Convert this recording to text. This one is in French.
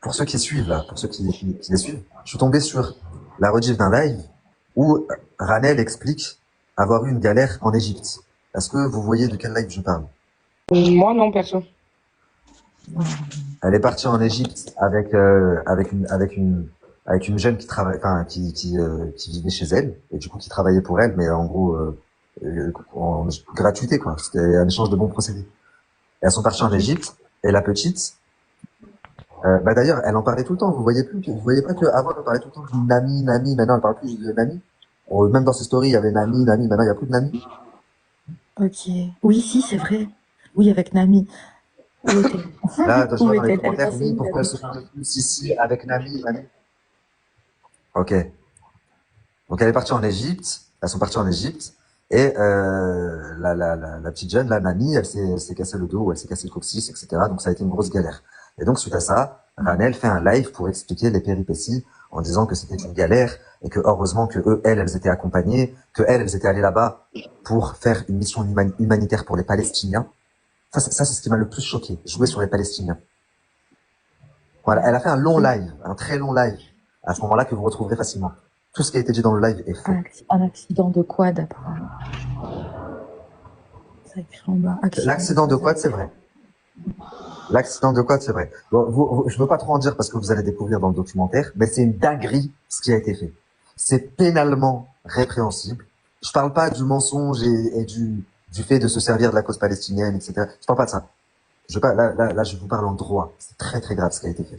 pour ceux qui suivent, là, pour ceux qui les suivent, je suis tombé sur la rediff d'un live où Ranel explique avoir eu une galère en Égypte. Est-ce que vous voyez de quel live je parle? Moi, non, perso. Elle est partie en Égypte avec une jeune qui travaille, enfin, qui vivait chez elle, et du coup qui travaillait pour elle, mais en gros, en gratuité, quoi. C'était un échange de bons procédés. Et elles sont parties en Ok. Égypte, et la petite, bah d'ailleurs, elle en parlait tout le temps. Vous voyez pas qu'avant, elle parlait tout le temps de Nami, Nami, maintenant elle parle plus de Nami. Même dans ses stories, il y avait Nami, Nami, maintenant il y a plus de Nami. Ok. Oui, si, c'est vrai. Oui, avec Nami. Où est-elle? Là, je Où vois dans les est-elle? Elle est commentaires, passée oui, où, pourquoi elle se Nami? parle plus ici avec Nami, Nami. Ok. Donc elle est partie en Égypte, elles sont parties en Égypte, et la petite jeune, la Nami, elle s'est cassé le dos, elle s'est cassé le coccyx, etc. Donc ça a été une grosse galère. Et donc suite à ça, Ranel fait un live pour expliquer les péripéties en disant que c'était une galère et que heureusement que elles étaient accompagnées, que elles étaient allées là-bas pour faire une mission humanitaire pour les Palestiniens. Ça c'est ce qui m'a le plus choqué, jouer sur les Palestiniens. Voilà, elle a fait un long Ok. live, un très long live, à ce moment-là que vous retrouverez facilement. Tout ce qui a été dit dans le live est faux. Un accident de quad, apparemment. Ça écrit en bas. Accident de L'accident de quad. quad, c'est vrai. L'accident de quad, c'est vrai. Bon, je veux pas trop en dire parce que vous allez découvrir dans le documentaire, mais c'est une dinguerie ce qui a été fait. C'est pénalement répréhensible. Je parle pas du mensonge et du fait de se servir de la cause palestinienne, etc. Je parle pas de ça. Je veux pas, là, je vous parle en droit. C'est très, très grave ce qui a été fait.